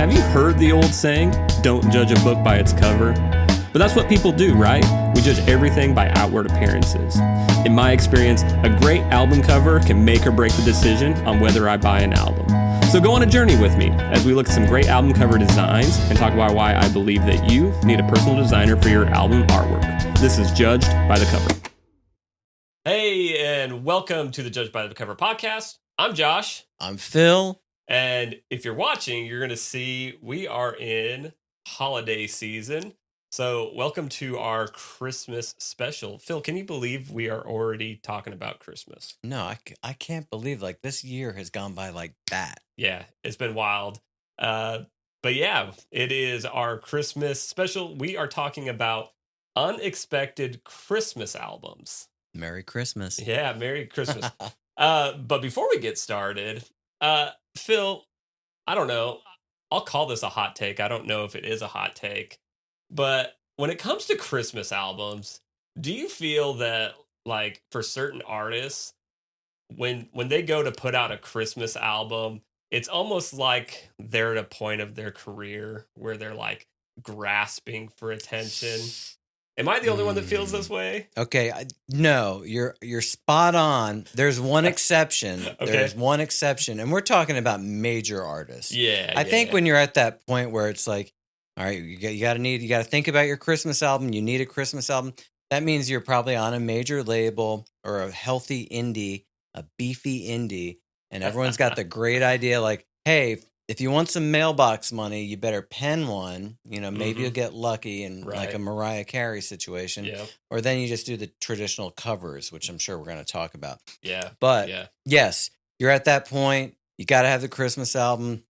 Have you heard the old saying, don't judge a book by its cover? But that's what people do, right? We judge everything by outward appearances. In my experience, a great album cover can make or break the decision on whether I buy an album. So go on a journey with me as we look at some great album cover designs and talk about why I believe that you need a personal designer for your album artwork. This is Judged by the Cover. Hey, and welcome to the Judged by the Cover podcast. I'm Josh. I'm Phil. And if you're watching, you're going to see we are in holiday season. So welcome to our Christmas special. Phil, can you believe we are already talking about Christmas? No, I can't believe this year has gone by like that. Yeah, it's been wild. But yeah, it is our Christmas special. We are talking about unexpected Christmas albums. Merry Christmas. Yeah, Merry Christmas. But before we get started, Phil, I don't know. I'll call this a hot take. I don't know if it is a hot take. But when it comes to Christmas albums, do you feel that, like, for certain artists, when they go to put out a Christmas album, it's almost like they're at a point of their career where they're, like, grasping for attention? Am I the only one that feels this way? Okay, no, you're spot on. There's one exception. Okay. There's one exception, and we're talking about major artists. Yeah, I think when you're at that point where it's like, all right, you got to think about your Christmas album. You need a Christmas album. That means you're probably on a major label or a healthy indie, a beefy indie, and everyone's got the great idea like, hey, if you want some mailbox money, you better pen one. You know, maybe you'll get lucky in like a Mariah Carey situation. Yeah. Or then you just do the traditional covers, which I'm sure we're going to talk about. Yeah. But yes, you're at that point. You got to have the Christmas album.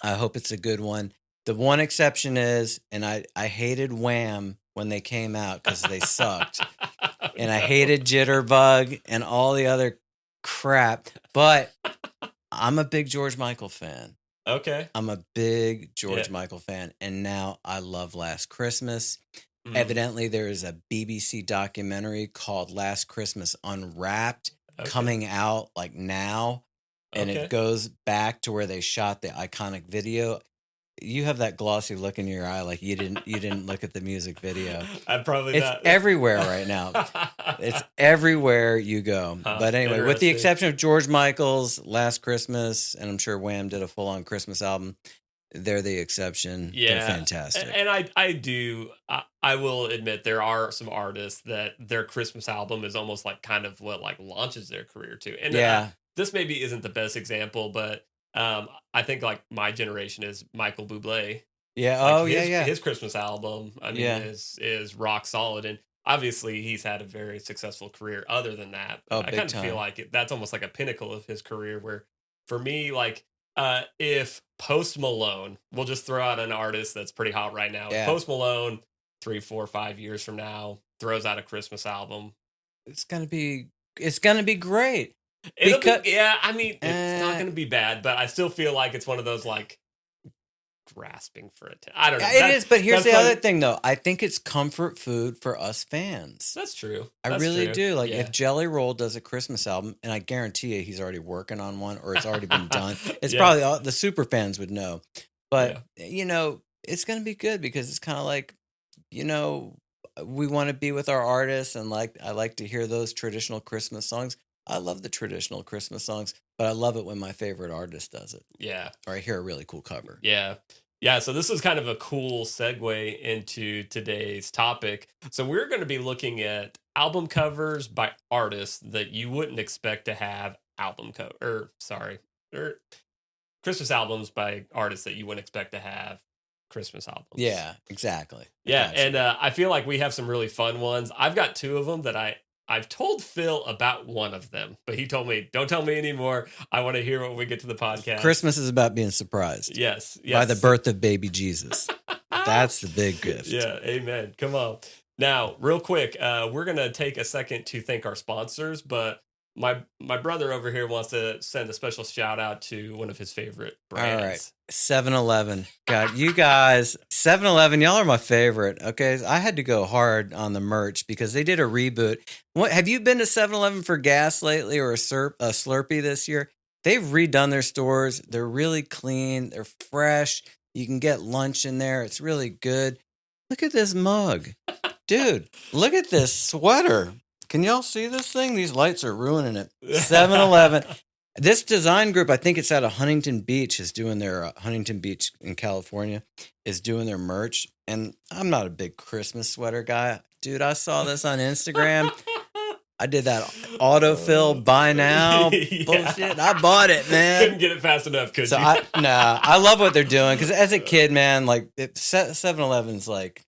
I hope it's a good one. The one exception is, and I hated Wham when they came out because they sucked. And I hated Jitterbug and all the other crap. But I'm a big George Michael fan. Okay. I'm a big George Michael fan, and now I love Last Christmas. Evidently, there is a BBC documentary called Last Christmas Unwrapped coming out like now, and it goes back to where they shot the iconic video. You have that glossy look in your eye, like you didn't look at the music video. It's everywhere right now. It's everywhere you go. But anyway, with the exception of George Michael's Last Christmas, and I'm sure Wham did a full-on Christmas album, they're the exception. Yeah, they're fantastic. And I will admit there are some artists that their Christmas album is almost like kind of what like launches their career too. And this maybe isn't the best example, but I think like my generation is Michael Bublé. Yeah. Like his Christmas album, I mean, is rock solid, and obviously he's had a very successful career. Other than that, I kind of feel like that's almost like a pinnacle of his career. Where for me, like if Post Malone, we'll just throw out an artist that's pretty hot right now. If Post Malone, 3, 4, 5 years from now, throws out a Christmas album, it's gonna be great. I mean, it's not going to be bad, but I still feel like it's one of those like grasping for it. I don't know. It is, but here's the other thing, though. I think it's comfort food for us fans. That's true. I really do. Like if Jelly Roll does a Christmas album, and I guarantee you he's already working on one, or it's already been done. It's probably the super fans would know, but you know, it's going to be good because it's kind of like, you know, we want to be with our artists, and like I like to hear those traditional Christmas songs. I love the traditional Christmas songs, but I love it when my favorite artist does it. Yeah. Or I hear a really cool cover. Yeah. Yeah. So this is kind of a cool segue into today's topic. So we're going to be looking at album covers by artists that you wouldn't expect to have Christmas albums by artists that you wouldn't expect to have Christmas albums. Yeah, exactly. Yeah. Gotcha. And I feel like we have some really fun ones. I've got 2 of them that I've told Phil about one of them, but he told me, don't tell me anymore. I want to hear when we get to the podcast. Christmas is about being surprised. Yes. By the birth of baby Jesus. That's the big gift. Yeah. Amen. Come on. Now, real quick, we're going to take a second to thank our sponsors, but my brother over here wants to send a special shout out to one of his favorite brands. All right. 7-Eleven. God, you guys, 7-Eleven, y'all are my favorite. Okay. I had to go hard on the merch because they did a reboot. What, have you been to 7-Eleven for gas lately or a Slurpee this year? They've redone their stores. They're really clean. They're fresh. You can get lunch in there. It's really good. Look at this mug. Dude, look at this sweater. Can y'all see this thing? These lights are ruining it. 7-Eleven. This design group, I think it's out of Huntington Beach, is doing their Huntington Beach in California, is doing their merch. And I'm not a big Christmas sweater guy. Dude, I saw this on Instagram. I did that autofill buy now bullshit. I bought it, man. Couldn't get it fast enough, could you? I love what they're doing because as a kid, man, like 7-Eleven's like,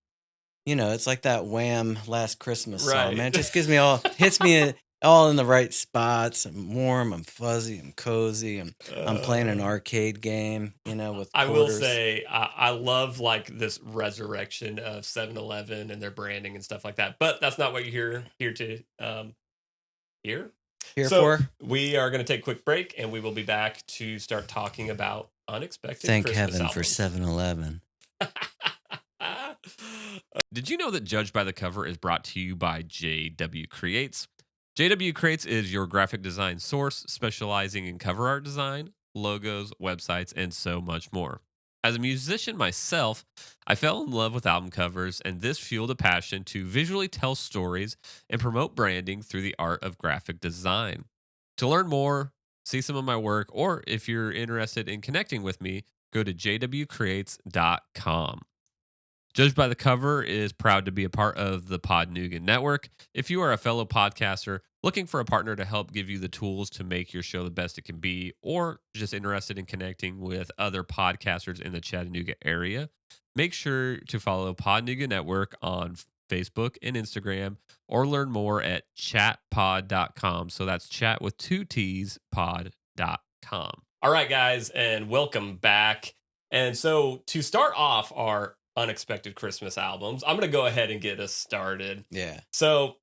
it's like that Wham! Last Christmas song, man. It just hits me all in the right spots. I'm warm, I'm fuzzy, I'm cozy. I'm playing an arcade game, with quarters. I will say, I love like this resurrection of 7-Eleven and their branding and stuff like that. But that's not what you're here to hear. For. We are going to take a quick break, and we will be back to start talking about unexpected Thank Christmas heaven albums. for 7-Eleven. Did you know that Judged by the Cover is brought to you by JW Creates? JW Creates is your graphic design source, specializing in cover art design, logos, websites, and so much more. As a musician myself, I fell in love with album covers, and this fueled a passion to visually tell stories and promote branding through the art of graphic design. To learn more, see some of my work, or if you're interested in connecting with me, go to jwcreates.com. Judged by the Cover is proud to be a part of the Pod Nougat Network. If you are a fellow podcaster looking for a partner to help give you the tools to make your show the best it can be, or just interested in connecting with other podcasters in the Chattanooga area, make sure to follow Pod Nougat Network on Facebook and Instagram, or learn more at chatpod.com. So that's chat with 2 T's, pod.com. All right, guys, and welcome back. And so to start off our unexpected Christmas albums, I'm going to go ahead and get us started. Yeah. So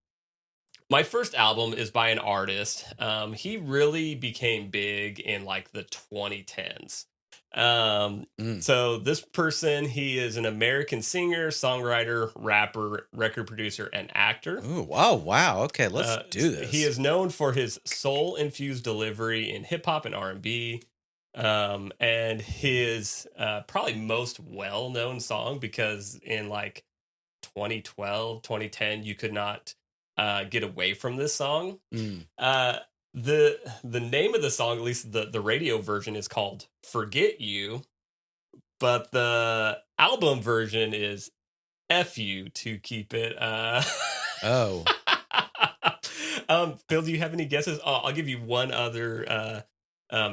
my first album is by an artist. He really became big in like the 2010s. So this person, he is an American singer, songwriter, rapper, record producer, and actor. Ooh, wow. Okay, let's do this. He is known for his soul-infused delivery in hip-hop and R&B. And his probably most well-known song, because in like 2012, 2010, you could not get away from this song. The name of the song, at least the radio version, is called Forget You, but the album version is F You, to keep it Oh. Phil, do you have any guesses? I'll give you one other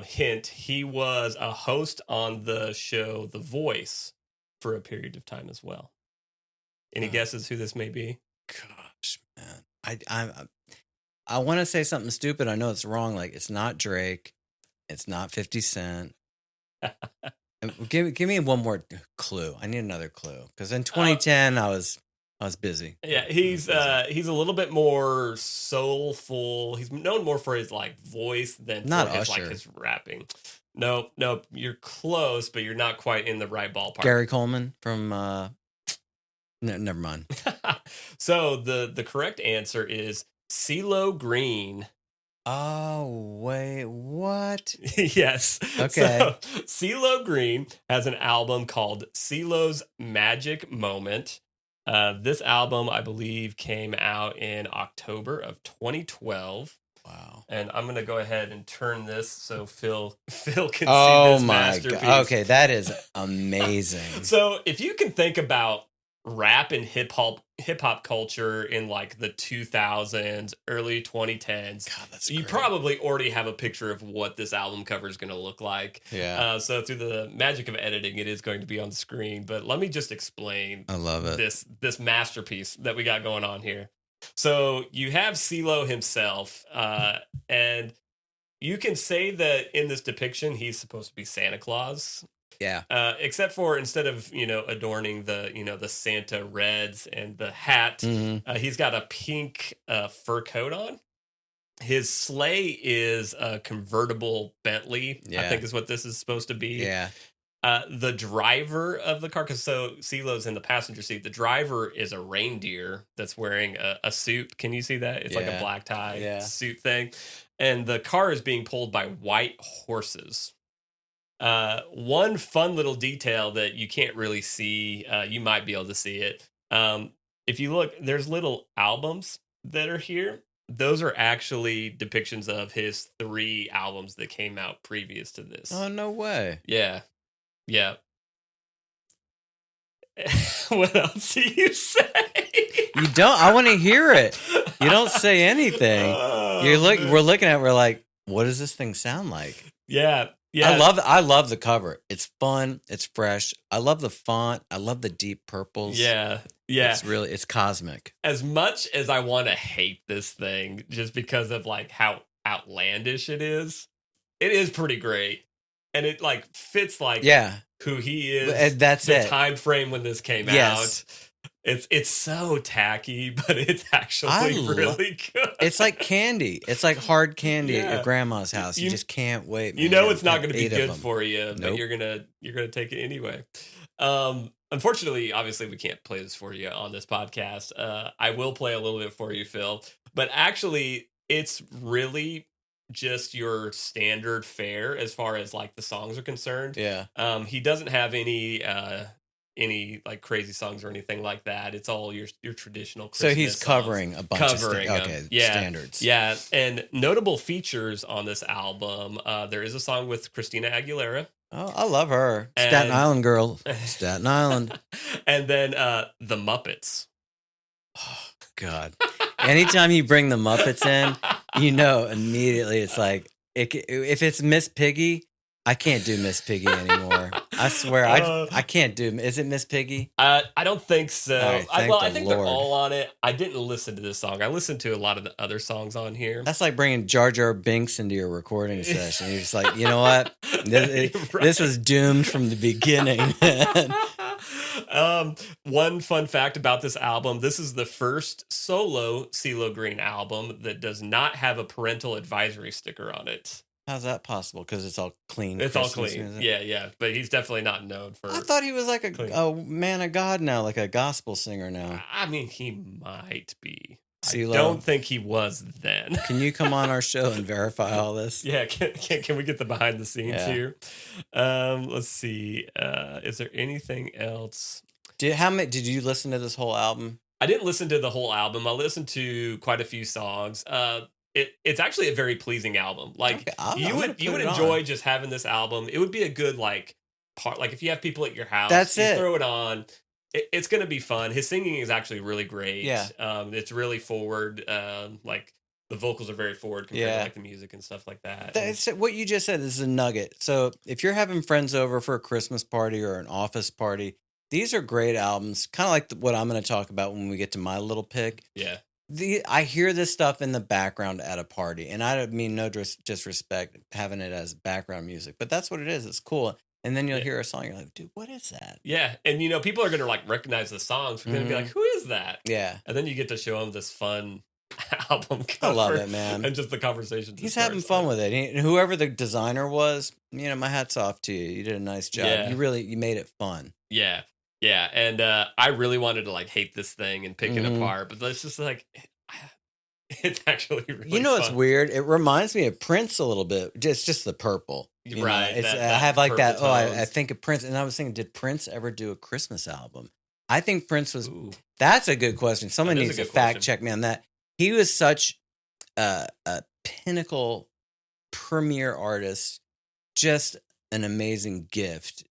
hint. He was a host on the show The Voice for a period of time as well. Any guesses who this may be? Gosh, man. I want to say something stupid. I know it's wrong. Like, it's not Drake. It's not 50 Cent. Give me one more clue. I need another clue, because in 2010 I was busy. Yeah, he's a little bit more soulful. He's known more for his like voice than not for his, Usher. like his rapping. Nope. You're close, but you're not quite in the right ballpark. Gary Coleman from no, never mind. So the correct answer is CeeLo Green. Oh, wait, what? Yes. Okay. So CeeLo Green has an album called CeeLo's Magic Moment. This album, I believe, came out in October of 2012. Wow. And I'm going to go ahead and turn this so Phil can see this masterpiece. God. Okay, that is amazing. So if you can think about rap and hip hop culture in like the 2000s, early 2010s, God, that's you great. probably already have a picture of what this album cover is going to look like. Yeah. So through the magic of editing, it is going to be on the screen. But let me just explain. I love it. This masterpiece that we got going on here. So you have CeeLo himself, and you can say that in this depiction he's supposed to be Santa Claus. Yeah. Except for instead of adorning the Santa reds and the hat, he's got a pink fur coat on. His sleigh is a convertible Bentley. Yeah. I think is what this is supposed to be. Yeah. The driver of the car, because so CeeLo's in the passenger seat. The driver is a reindeer that's wearing a suit. Can you see that? It's like a black tie suit thing. And the car is being pulled by white horses. One fun little detail that you can't really see, you might be able to see it. If you look, there's little albums that are here. Those are actually depictions of his 3 albums that came out previous to Oh, this. no way. Yeah, yeah. What else do you say? You don't. I want to hear it. You don't say anything. Oh, We're looking at. We're like, what does this thing sound like? yeah, yeah, I love the cover. It's fun. It's fresh. I love the font. I love the deep purples. yeah, yeah. It's cosmic. As much as I want to hate this thing just because of like how outlandish it is pretty great. And it like fits like Yeah, who he is, that's the it. time frame when this came Yes. out. It's so tacky, but it's actually really good. It's like candy. It's like hard candy at Yeah. your grandma's house. You You- just can't wait. Man. You know it's not Have going to be 8 of good them. for you, but Nope. you're gonna take it anyway. Unfortunately, obviously, we can't play this for you on this podcast. I will play a little bit for you, Phil, but actually, it's really just your standard fare as far as like the songs are concerned. Yeah. He doesn't have any like crazy songs or anything like that. It's all your traditional Christmas So he's songs. covering a bunch Covering of 'em. okay Yeah. standards. Yeah, and notable features on this album. There is a song with Christina Aguilera. Oh, I love her. And- Staten Island girl. Staten Island. And then the Muppets. Oh, God. Anytime you bring the Muppets in, you know immediately it's like if it's Miss Piggy, I can't do Miss Piggy anymore. I swear, I can't do. Is it Miss Piggy? I don't think so. All right, thank I the think Lord. they're all on it. I didn't listen to this song. I listened to a lot of the other songs on here. That's like bringing Jar Jar Binks into your recording session. You're just like, you know what? This was doomed from the beginning. One fun fact about this album: this is the first solo CeeLo Green album that does not have a parental advisory sticker on it. How's that possible? Because it's all clean. It's all Christmas clean. music? Yeah. But he's definitely not known for. I thought he was like clean. a man of God now, like a gospel singer now. I mean, he might be. CeeLo. I don't think he was then. Can you come on our show and verify all this? Yeah, can we get the behind the scenes Yeah. here? Let's see. Is there anything else? Did you listen to this whole album? I didn't listen to the whole album. I listened to quite a few songs. It's actually a very pleasing album. Like Okay, I'm you gonna would put it enjoy on. just having this album. It would be a good like part. Like if you have people at your house, That's you it. throw it on. It's gonna be fun. His singing is actually really great. Yeah. It's really forward. Like the vocals are very forward compared Yeah. to like the music and stuff like that. That's what you just said. This is a nugget. So if you're having friends over for a Christmas party or an office party, these are great albums. Kind of like what I'm going to talk about when we get to my little pick. Yeah. I hear this stuff in the background at a party, and I don't mean no disrespect having it as background music, but that's what it is. It's cool. And then you'll hear a song, you're like, dude, what is that? Yeah, and people are gonna like recognize the songs. They're gonna be like, "Who is that?" Yeah. And then you get to show them this fun album I cover. love it, man. And just the conversation. He's having fun with it. And whoever the designer was, my hat's off to you. You did a nice job. Yeah. You made it fun. Yeah, and I really wanted to like hate this thing and pick it apart, but it's just like it's actually really. You know what's fun. weird? It reminds me of Prince a little bit. Just the purple. You know? Right, It's, that I have like that. purple Oh, I tones. think of Prince, and I was thinking, did Prince ever do a Christmas album? I think Prince was. Ooh. That's a good question. Someone That is needs a to good fact question. check me on that. He was such a pinnacle, premier artist. Just an amazing gift,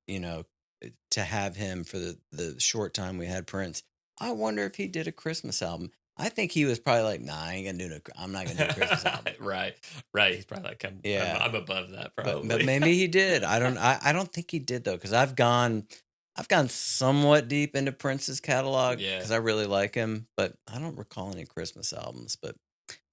to have him for the short time we had Prince. I wonder if he did a Christmas album. I think he was probably like, nah, I'm not gonna do a Christmas album. right. He's probably like, I'm above that probably. But maybe he did. I don't think he did though, because I've gone somewhat deep into Prince's catalog Yeah. because I really like him, but I don't recall any Christmas albums. But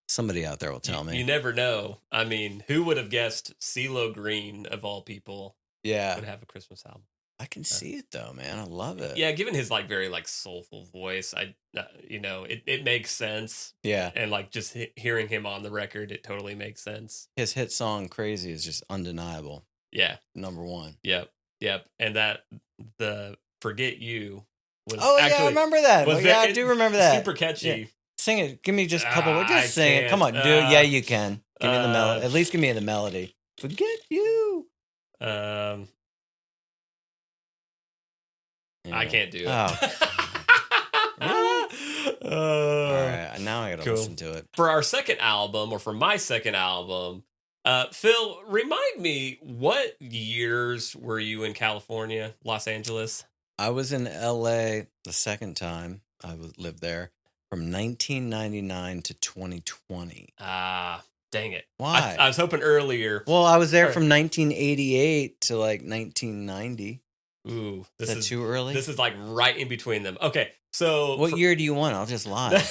somebody out there will tell me. You never know. I mean, who would have guessed CeeLo Green of all people Yeah, would have a Christmas album? I can see it though, man. I love it. Yeah, given his like very like soulful voice, it makes sense. Yeah. And like just hearing him on the record, it totally makes sense. His hit song "Crazy" is just undeniable. Yeah. Number one. Yep. And that the "Forget You" was Oh yeah, I actually remember that. was Well, yeah, I very- do remember that. super catchy. Yeah. Sing it. Give me just a couple. I Just sing it. Come on, can't. do it. Yeah, you can. Give me the melody. uh, At least give me the melody. Forget you. Um, I Yeah. can't do it. Oh, really? All right, now I gotta Cool. listen to it. For our second album, or for my second album, Phil, remind me, what years were you in California, Los Angeles? I was in LA the second time I lived there from 1999 to 2020. Ah, dang it. Why? I was hoping earlier. Well, I was there Or- from 1988 to like 1990. Ooh, Is that too early? This is like right in between them. Okay, so What year do you want? I'll just lie.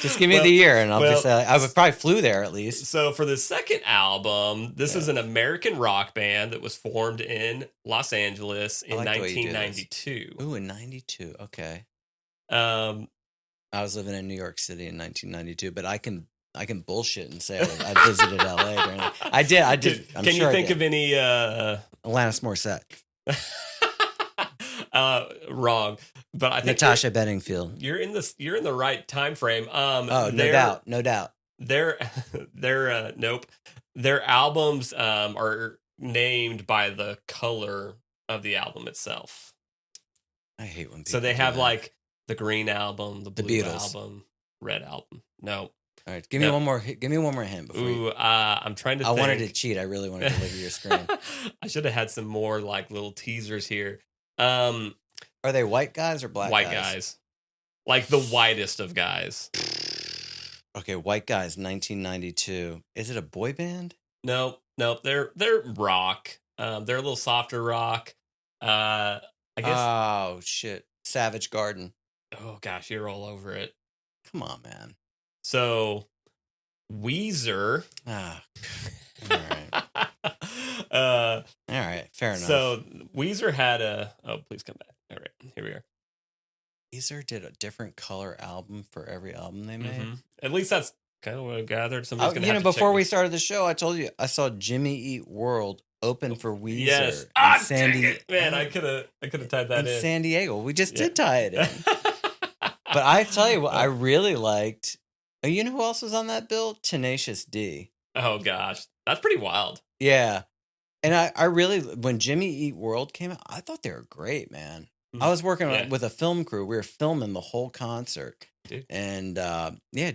Just give me the year, and I'll just say I would probably flew there at least. So for the second album, this is an American rock band that was formed in Los Angeles in 1992. Ooh, in 92. Okay. I was living in New York City in 1992, but I can bullshit and say I visited LA during that. I did. Can you think of any Alanis Morissette? Wrong, but I think Natasha Bedingfield. You're in the right time frame. No doubt. Nope. Their albums are named by the color of the album itself. I hate when people So they have that. Like the green album, the blue Beatles. album, red album. No. All right, give me one more. Give me one more hint before. Ooh, I'm trying to. I wanted to cheat. I really wanted to look at your screen. I should have had some more like little teasers here. Are they white guys or black guys? White guys, like the whitest of guys. Okay, white guys, 1992. Is it a boy band? No, they're rock. They're a little softer rock. I guess. Oh shit, Savage Garden. Oh gosh, you're all over it. Come on, man. So, Weezer. Ah, all right. All right, fair enough. So Weezer had a. Oh, please come back. All right, here we are. Weezer did a different color album for every album they made. Mm-hmm. At least that's kind of what I gathered. Somebody's gonna. Have to before we started the show, I told you I saw Jimmy Eat World open for Weezer. Yes, man, I could have tied that in San Diego. We just did tie it in. But I tell you what, I really liked. You know who else was on that bill? Tenacious D. Oh gosh, that's pretty wild. Yeah, and I really, when Jimmy Eat World came out, I thought they were great, man. I was working with a film crew. We were filming the whole concert. Dude. And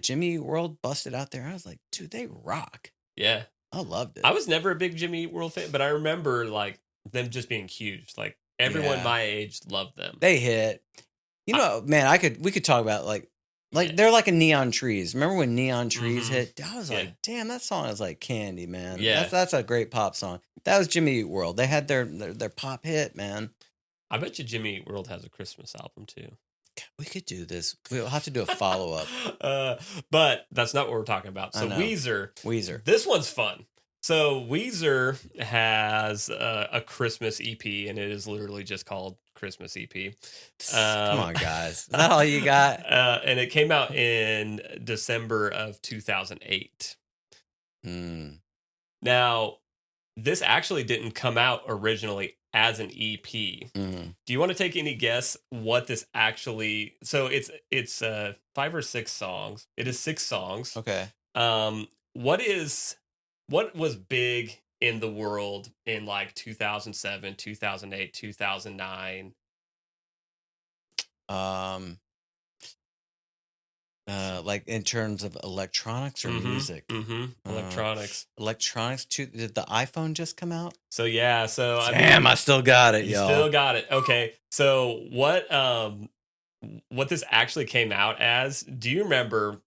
Jimmy Eat World busted out there. I was like, dude, they rock. Yeah. I loved it. I was never a big Jimmy Eat World fan, but I remember like them just being huge. Like everyone my age loved them. They hit. You know, man, we could talk about like they're like a Neon Trees. Remember when Neon Trees hit? I was like, damn, that song is like candy, man. Yeah. That's a great pop song. That was Jimmy Eat World. They had their pop hit, man. I bet you Jimmy Eat World has a Christmas album too. We could do this. We'll have to do a follow-up. But that's not what we're talking about. So Weezer. This one's fun. So Weezer has a Christmas EP, and it is literally just called Christmas EP. Come on, guys. Is that all you got? And it came out in December of 2008. Now, this actually didn't come out originally as an EP. Do you want to take any guess what this actually? So it's 5 or 6 songs. It is 6 songs. Okay. What was big in the world in like 2007, 2008, 2009? Like in terms of electronics or music? Electronics. Electronics. Did the iPhone just come out? So yeah. So damn, I still got it, y'all. Still got it. Okay. So what this actually came out as? Do you remember?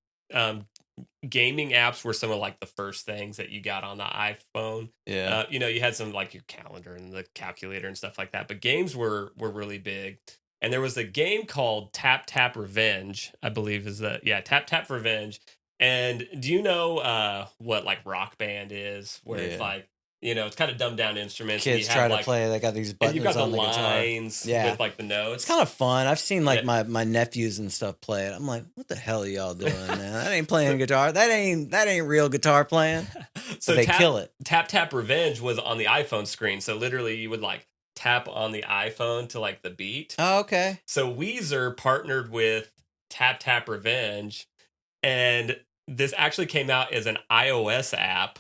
Gaming apps were some of like the first things that you got on the iPhone. Yeah. You had some like your calendar and the calculator and stuff like that, but games were really big. And there was a game called Tap Tap Revenge, I believe is Tap Tap Revenge. And do you know what like Rock Band is? Where it's like, it's kind of dumbed down instruments. Kids try to play. They got these buttons on the lines guitar. With like the notes. It's kind of fun. I've seen like my nephews and stuff play it. I'm like, what the hell are y'all doing, man? That ain't playing guitar. That ain't real guitar playing. So they kill it. Tap Tap Revenge was on the iPhone screen. So literally you would like tap on the iPhone to like the beat. Oh, okay. So Weezer partnered with Tap Tap Revenge, and this actually came out as an iOS app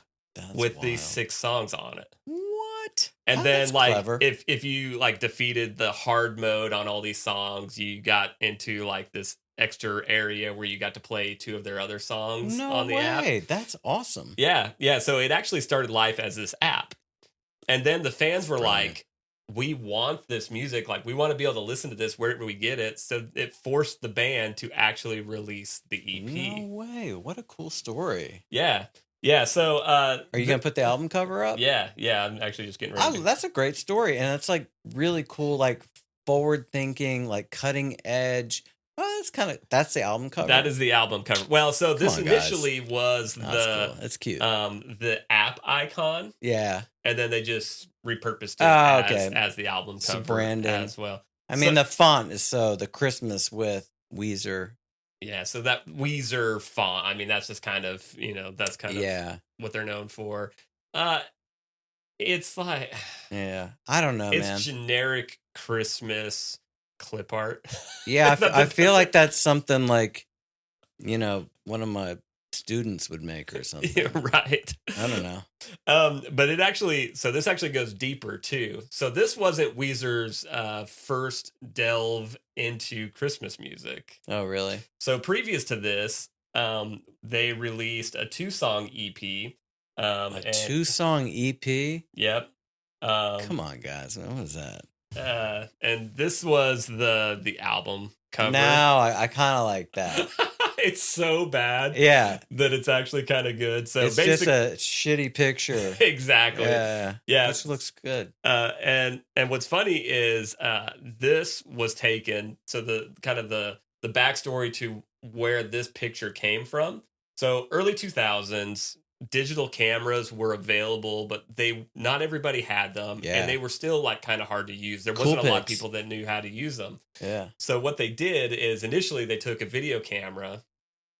with these 6 songs on it. What? And Oh, then that's clever. if you like defeated the hard mode on all these songs, you got into like this extra area where you got to play 2 of their other songs No on the app. way. That's awesome. Yeah, yeah. So it actually started life as this app. And then the fans That's were brilliant. like, we want this music. Like, we want to be able to listen to this wherever we get it. So it forced the band to actually release the No EP. way. What a cool story. Yeah. Yeah. So, Are you going to put the album cover up? yeah. Yeah. I'm actually just getting ready to. That's a great story. And it's like really cool, like forward thinking, like cutting edge. Oh, that's the album cover. That is the album cover. Well, so this on, guys. initially was That's cool. It's cute. the app icon, Yeah. and then they just repurposed it Oh, okay. as the album Some cover branding. as well. I mean, the font is the Christmas with Weezer. Yeah, so that Weezer font, I mean, that's just kind of, that's kind Yeah. of what they're known for. It's like, Yeah. I don't know, it's man. generic Christmas clip art. Yeah, I feel like that's something like, one of my students would make or something. Yeah, right. I don't know. But this actually goes deeper too. So this wasn't Weezer's first delve into Christmas music. Oh, really? So previous to this, they released a 2-song EP. A 2-song EP? Yep. Come on, guys. What was that? And this was the album cover. Now I kind of like that. It's so bad, Yeah, that it's actually kind of good. So it's just a shitty picture. Exactly. Yeah, Yeah. This looks good. And what's funny is this was taken. So the kind of the backstory to where this picture came from. So early 2000s, digital cameras were available, but not everybody had them, Yeah. and they were still like kind of hard to use. There Cool wasn't a lot of pics. people that knew how to use them. Yeah. So what they did is initially they took a video camera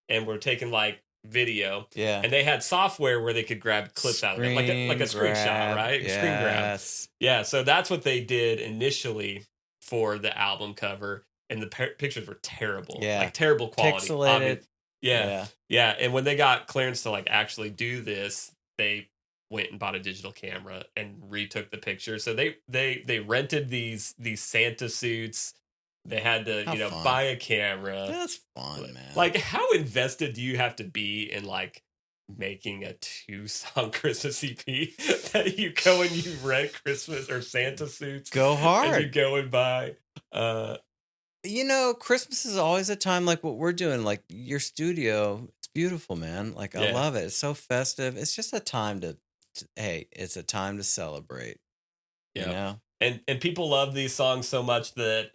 and were taking like video, Yeah. and they had software where they could grab clips out of it, like a screenshot, right? Yes. Screen grab. Yeah, so that's what they did initially for the album cover, and the pictures were terrible. Yeah. Like terrible quality. Pixelated. Yeah. And when they got clearance to like actually do this, they went and bought a digital camera and retook the picture. So they rented these Santa suits. They had to, fun. buy a camera. That's fun, man. Like, how invested do you have to be in like making a 2-song Christmas EP that you go and you rent Christmas or Santa suits? Go hard. And you go and buy. Christmas is always a time like what we're doing. Like your studio, it's beautiful, man. Like I love it. It's so festive. It's just a time it's a time to celebrate. Yeah. You know? And people love these songs so much that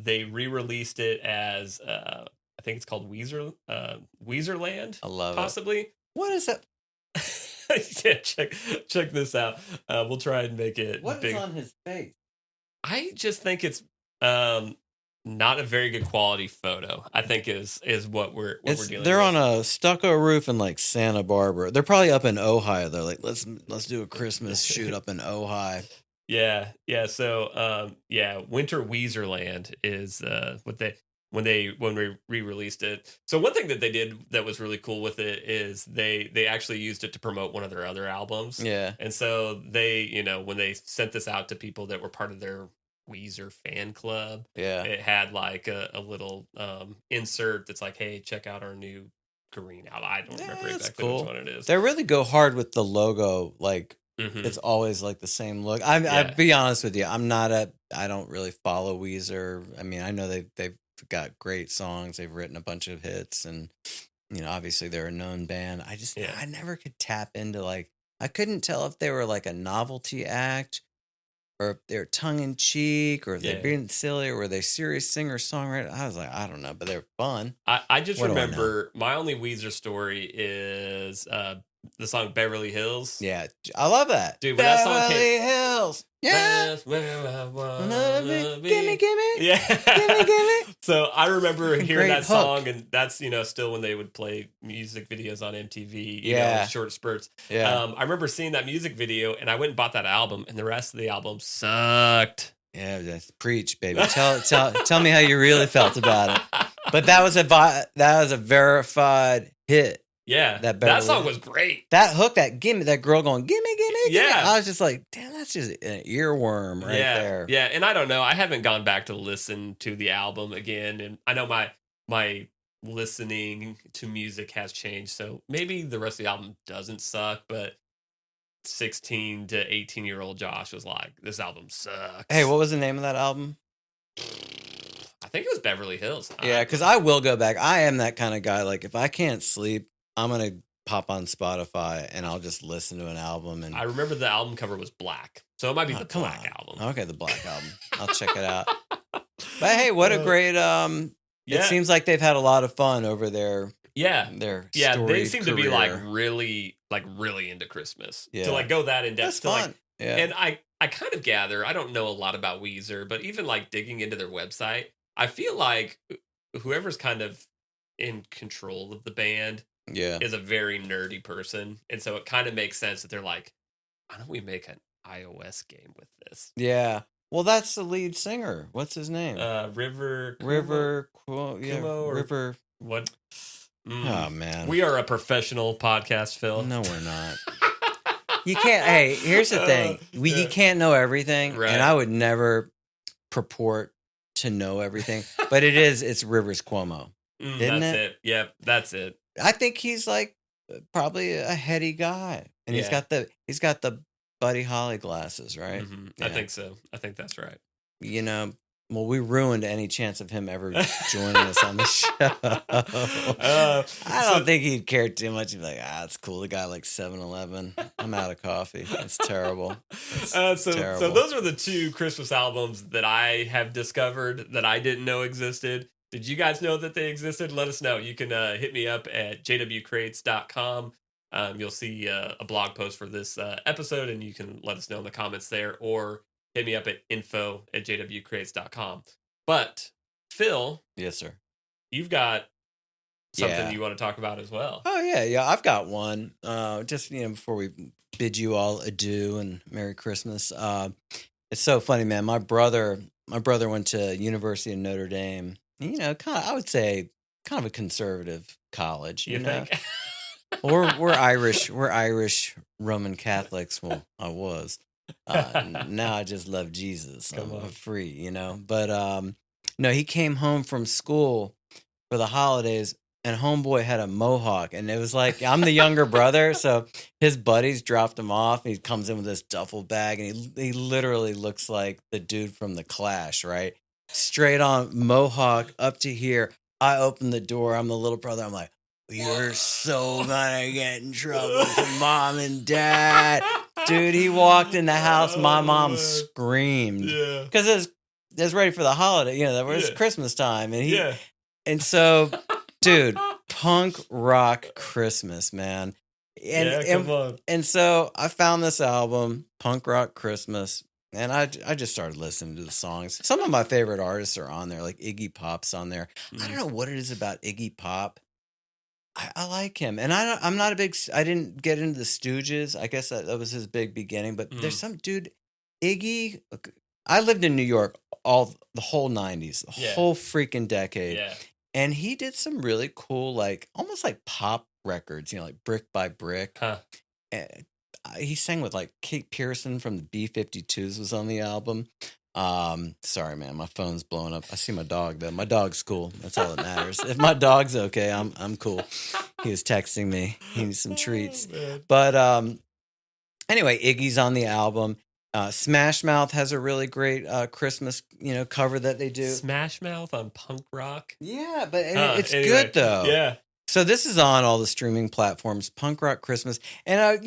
they re-released it as I think it's called Weezerland. I love possibly. it. What is that? Yeah, check this out. We'll try and make it What big. is on his face? I just think it's not a very good quality photo. I think is what we're dealing They're with. on a stucco roof in like Santa Barbara. They're probably up in Ojai. They're like, let's do a Christmas shoot up in Ojai. Yeah. So Winter Weezerland is what they when we re-released it. So one thing that they did that was really cool with it is they actually used it to promote one of their other albums. Yeah. And so they, when they sent this out to people that were part of their Weezer fan club, Yeah. it had like a little insert that's like, hey, check out our new Green album. I don't remember exactly cool. which one it is. They really go hard with the logo. Like it's always like the same look. I'll be honest with you. I don't really follow Weezer. I mean, I know they've got great songs. They've written a bunch of hits, and obviously they're a known band. I never could tap into I couldn't tell if they were like a novelty act or if they're tongue in cheek or if they're being silly or were they serious singer songwriter. I was like, I don't know, but they're fun. I just remember my only Weezer story is the song Beverly Hills. Yeah, I love that. Dude, when that song Beverly Hills. Yeah. That's where I wanna be. Gimme. Yeah. Gimme. So I remember hearing Great that song, hook. and that's, still when they would play music videos on MTV, Yeah. short spurts. Yeah. I remember seeing that music video, and I went and bought that album, and the rest of the album sucked. Yeah, just preach, baby. Tell me how you really felt about it. But that was a verified hit. Yeah. That That Beverly song was great. That hook, that gimme, that girl going, gimme, gimme, gimme. Yeah. I was just like, damn, that's just an earworm right there. Yeah. And I don't know. I haven't gone back to listen to the album again. And I know my listening to music has changed. So maybe the rest of the album doesn't suck, but 16 to 18-year-old Josh was like, this album sucks. Hey, what was the name of that album? I think it was Beverly Hills. Yeah, because I will go back. I am that kind of guy. Like, if I can't sleep, I'm going to pop on Spotify and I'll just listen to an album. And I remember the album cover was black. So it might be the black album. Okay, the black album. I'll check it out. But hey, what a great it seems like they've had a lot of fun over there. Yeah. They seem to be like really into Christmas. Yeah. To like go that in depth. That's fun. And I kind of gather, I don't know a lot about Weezer, but even like digging into their website, I feel like whoever's kind of in control of the band is a very nerdy person. And so it kind of makes sense that they're like, why don't we make an iOS game with this? Yeah. Well, that's the lead singer. What's his name? River. River. What? Oh, man. We are a professional podcast, Phil. No, we're not. You can't. Hey, here's the thing. You can't know everything. Right. And I would never purport to know everything. But it's Rivers Cuomo. Isn't that's it? Yep, that's it. I think he's like probably a heady guy. And he's got the Buddy Holly glasses, right? Mm-hmm. Yeah. I think so. I think that's right. You know, well, we ruined any chance of him ever joining us on the show. I don't think he'd care too much. He'd be like, it's cool. The guy like 7-Eleven. I'm out of coffee. It's terrible. Terrible. So those are the two Christmas albums that I have discovered that I didn't know existed. Did you guys know that they existed? Let us know. You can hit me up at jwcrates.com. You'll see a blog post for this episode, and you can let us know in the comments there, or hit me up at info@jwcrates.com. But Phil, yes, sir, you've got something you want to talk about as well. Oh yeah, I've got one. Just before we bid you all adieu and Merry Christmas. It's so funny, man. My brother went to University of Notre Dame. I would say kind of a conservative college. You know? Think? We're Irish. We're Irish Roman Catholics. Well, I was. Now I just love Jesus. I'm free, But no, he came home from school for the holidays, and homeboy had a mohawk, and it was like, I'm the younger brother, so his buddies dropped him off. And he comes in with this duffel bag, and he literally looks like the dude from The Clash, right? Straight on mohawk up to here. I open the door. I'm the little brother. I'm like, you're so gonna get in trouble from mom and dad. Dude, he walked in the house. My mom screamed. Yeah. Because it was ready for the holiday. That was Christmas time. And so, dude, punk rock Christmas, man. Come on. And so I found this album, Punk Rock Christmas, and I just started listening to the songs. Some of my favorite artists are on there, like Iggy Pop's on there. I don't know what it is about Iggy Pop. I like him, and I'm not a big. I didn't get into the Stooges. I guess that was his big beginning. But there's some dude, Iggy. I lived in New York the whole '90s, the whole freaking decade, and he did some really cool, like almost like pop records. Like Brick by Brick. Huh. And he sang with like Kate Pearson from the B-52s was on the album. Sorry, man, my phone's blowing up. I see my dog though. My dog's cool. That's all that matters. If my dog's okay, I'm cool. He was texting me. He needs some treats. But anyway, Iggy's on the album. Smash Mouth has a really great Christmas cover that they do. Smash Mouth on punk rock. Yeah, but it's good though. Yeah. So this is on all the streaming platforms. Punk Rock Christmas, and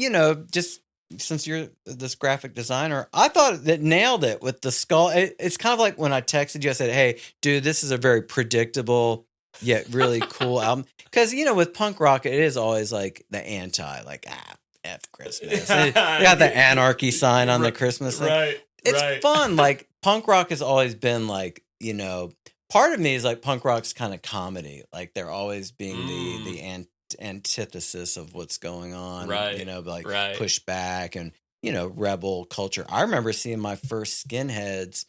just. Since you're this graphic designer, I thought that nailed it with the skull. It's kind of like when I texted you, I said, hey, dude, this is a very predictable yet really cool album. Because, with punk rock, it is always like the anti, like, F Christmas. They got the anarchy sign on the Christmas thing. Right. It's fun. Like, punk rock has always been like, part of me is like punk rock's kind of comedy. Like, they're always being the antithesis of what's going on, push back and rebel culture. I remember seeing my first Skinheads.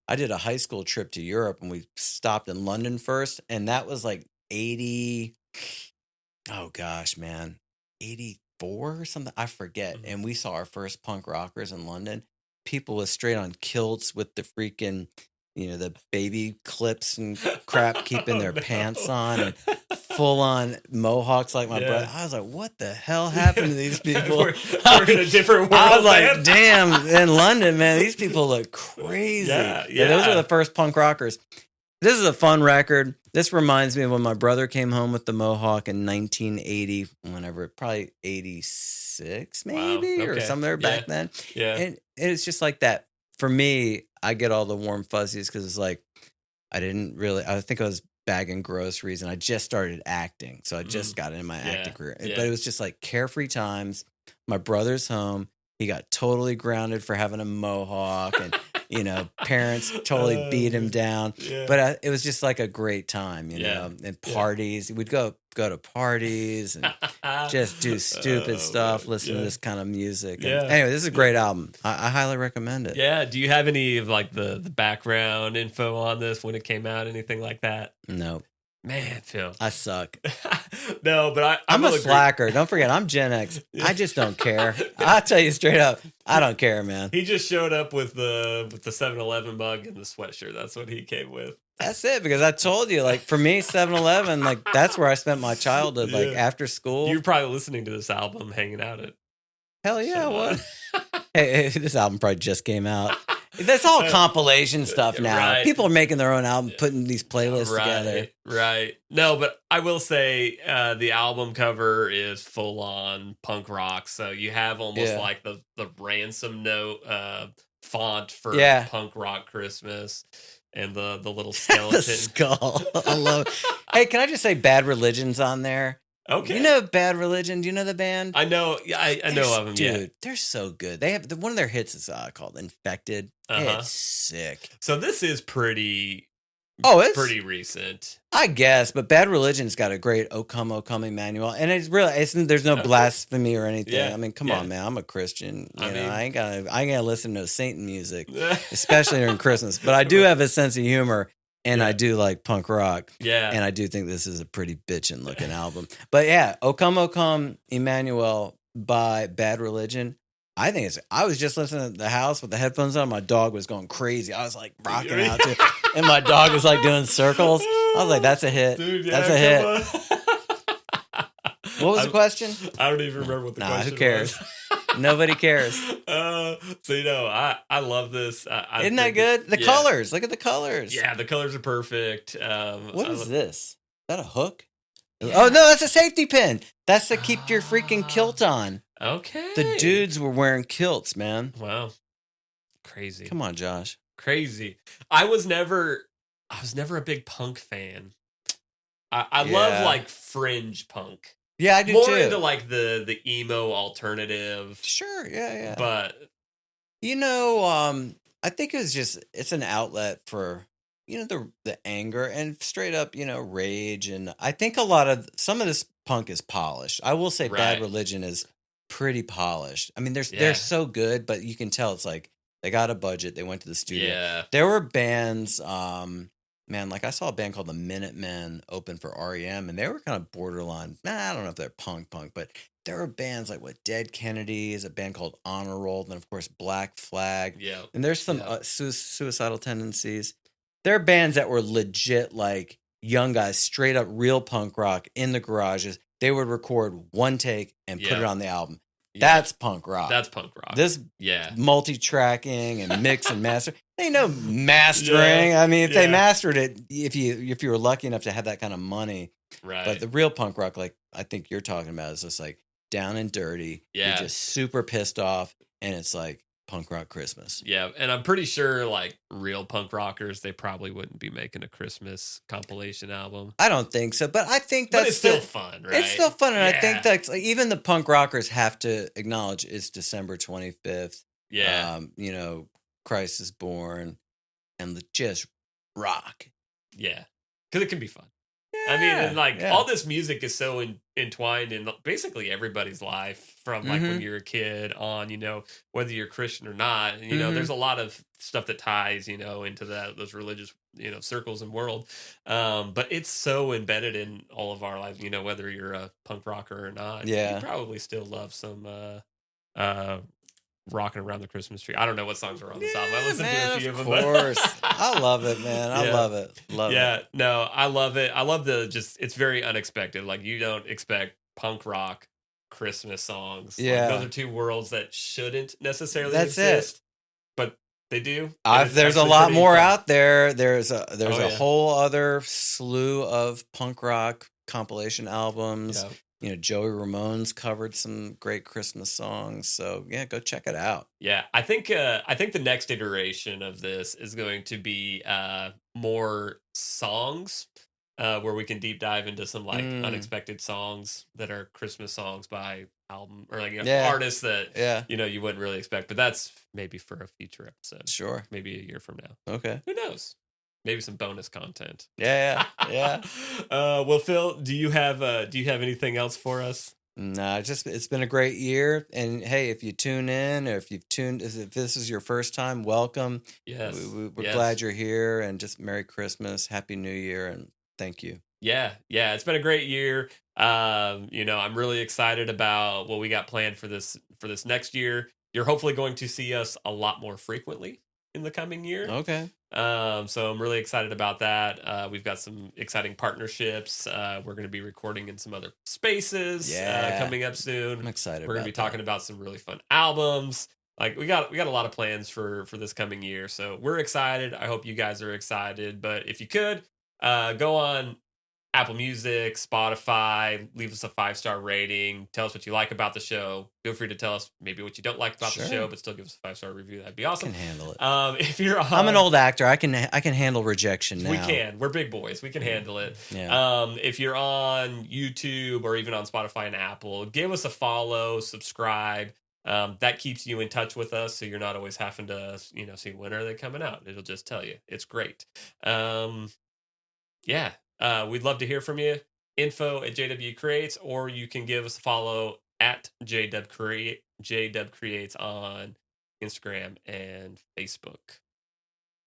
I did a high school trip to Europe and we stopped in London first, and that was like 80 oh gosh, man, 84 or something. I forget. Mhm. And we saw our first punk rockers in London. People with straight on kilts with the freaking, the baby clips and crap keeping Oh, their pants no. on and full on mohawks like my brother. Yeah. I was like, what the hell happened to these people? We're in a different I was world, like, man. damn, in London, man, these people look crazy. Yeah, Those were the yeah. first punk rockers. This is a fun record. This reminds me of when my brother came home with the Mohawk in 1980, whenever, probably 86 Wow, maybe, or okay. somewhere Yeah, back then. yeah. And it's just like that. For me, I get all the warm fuzzies because it's like, I think I was bagging groceries and I just started acting. So I just Mm, got into my acting yeah, career. But yeah. it was just like carefree times. My brother's home. He got totally grounded for having a mohawk and, parents totally Oh, beat him man. down. Yeah, But it was just like a great time, yeah, and yeah. parties. We'd go to parties and just do stupid Oh, stuff, man. listen to Yeah, this kind of music. And yeah, anyway, this is a yeah. great album. I highly recommend it. Yeah, do you have any of, like, the background info on this, when it came out, anything like that? No, Man, Phil. I suck. No, but I I'm a will agree. slacker. Don't forget, I'm Gen X. Yeah. I just don't care. I'll tell you straight up, I don't care, man. He just showed up with the 7-Eleven mug and the sweatshirt. That's what he came with. That's it, because I told you, like, for me, 7-Eleven, like, that's where I spent my childhood, like, Yeah. after school. You're probably listening to this album hanging out at Hell yeah, I 7-Eleven. was. Hey, this album probably just came out. That's all compilation stuff now. Right. People are making their own album, putting these playlists together. Right. No, but I will say the album cover is full on punk rock. So you have almost Yeah. like the ransom note font for Yeah. punk rock Christmas and the little The skeleton. skull. I love it. Hey, can I just say Bad Religion's on there? Okay. You know Bad Religion? Do you know the band? I know. Yeah, I know of them. Dude, Yeah. they're so good. They have one of their hits is called "Infected." Uh-huh. It's sick. So this is pretty It's pretty recent. I guess, but Bad Religion's got a great "O Come Emmanuel," and there's no Okay. blasphemy or anything. Yeah, I mean, come yeah. on, man, I'm a Christian. I mean- I ain't gonna listen to Satan music, especially during Christmas. But I do have a sense of humor, and I Yeah. do like punk rock. Yeah. And I do think this is a pretty bitchin' looking album. But yeah, O Come Emmanuel by Bad Religion. I was just listening at the house with the headphones on. My dog was going crazy. I was like rocking out to it. And my dog was like doing circles. I was like, that's a hit. Dude, yeah, That's a hit. hit. What was the question? I don't even remember what the question who cares? was. Nobody cares. So I love this. I Isn't that think good? The yeah. colors. Look at the colors. Yeah, the colors are perfect. What is this? Is that a hook? Yeah. Oh, no, that's a safety pin. That's to keep your freaking kilt on. Okay. The dudes were wearing kilts, man. Wow. Crazy. Come on, Josh. Crazy. I was never a big punk fan. I love Yeah. like fringe punk. Yeah, I do More too. into like the emo alternative. Sure, yeah. But I think it's an outlet for the anger and straight up, rage, and I think some of this punk is polished. I will say Bad Right. Religion is pretty polished. I mean, Yeah. they're so good, but you can tell it's like they got a budget, they went to the studio. Yeah. There were bands, man, like I saw a band called the Minutemen open for REM, and they were kind of borderline. I don't know if they're punk, but there were bands like Dead Kennedys, a band called Honor Roll, and then of course Black Flag. Yeah. And there's some suicidal tendencies. There are bands that were legit, like young guys, straight up real punk rock in the garages. They would record one take and put it on the album. Yeah. That's punk rock. That's punk rock. This Yeah. multi-tracking and mix and master. Ain't no mastering. Yeah. I mean, if they Yeah. mastered it, if you were lucky enough to have that kind of money. Right. But the real punk rock, like I think you're talking about, is just like down and dirty. Yeah. You're just super pissed off, and it's like punk rock Christmas. Yeah, and I'm pretty sure like real punk rockers, they probably wouldn't be making a Christmas compilation album. I don't think so, but I think But that's it's still fun, right? It's still fun, and I think Yeah. that's like, even the punk rockers have to acknowledge it's December 25th. Yeah. Christ is born, and just rock. Yeah. Because it can be fun. I mean, and Yeah, like yeah. all this music is so entwined in basically everybody's life from like when Mhm, you're a kid on, whether you're Christian or not. And, there's mhm. a lot of stuff that ties, into those religious, circles and world. But it's so embedded in all of our lives, whether you're a punk rocker or not, you Yeah. probably still love some uh rocking around the Christmas tree. I don't know what songs are on this album. I Yeah, listened to a man, few of of them, but course. I love it, man. I yeah. love it. Love it. Yeah, no, I love it. I love it's very unexpected. Like you don't expect punk rock Christmas songs. Like those Yeah. are two worlds that shouldn't necessarily That's it. exist, but they do, and I've it's there's a actually lot pretty more fun. out there. There's Oh a yeah. whole other slew of punk rock compilation albums. Yeah. Joey Ramone's covered some great Christmas songs. So yeah, go check it out. Yeah, I think the next iteration of this is going to be more songs where we can deep dive into some like Mm, unexpected songs that are Christmas songs by album or like yeah, artists that yeah, you wouldn't really expect. But that's maybe for a future episode, sure. maybe a year from now. Okay. Who knows? Maybe some bonus content. Yeah, yeah, yeah. Well, Phil, do you have anything else for us? Nah, it's been a great year. And hey, if you tune in or if this is your first time, welcome. Yes, We're glad yes. you're here, and just Merry Christmas, Happy New Year, and thank you. Yeah, yeah, it's been a great year. I'm really excited about what we got planned for this next year. You're hopefully going to see us a lot more frequently in the coming year. Okay. So I'm really excited about that. We've got some exciting partnerships. We're going to be recording in some other spaces Yeah, coming up soon. I'm excited We're going to be about that. talking about some really fun albums. Like we got a lot of plans for this coming year. So we're excited. I hope you guys are excited. But if you could go on Apple Music, Spotify, leave us a 5-star rating. Tell us what you like about the show. Feel free to tell us maybe what you don't like about the show, Sure, but still give us a 5-star review. That'd be I awesome. can handle it. If you're I'm an on, old actor. I can handle rejection we now. can. We're big boys. We can handle it. Yeah, If you're on YouTube or even on Spotify and Apple, give us a follow, subscribe. That keeps you in touch with us, so you're not always having to, see when are they coming out. It'll just tell you. It's great. Um, yeah, we'd love to hear from you. Info at JW Creates, or you can give us a follow at JW Creates on Instagram and Facebook.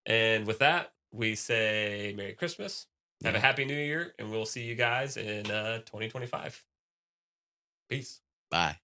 And with that, we say Merry Christmas, have a yeah. Happy New Year, and we'll see you guys in 2025. Peace. Bye.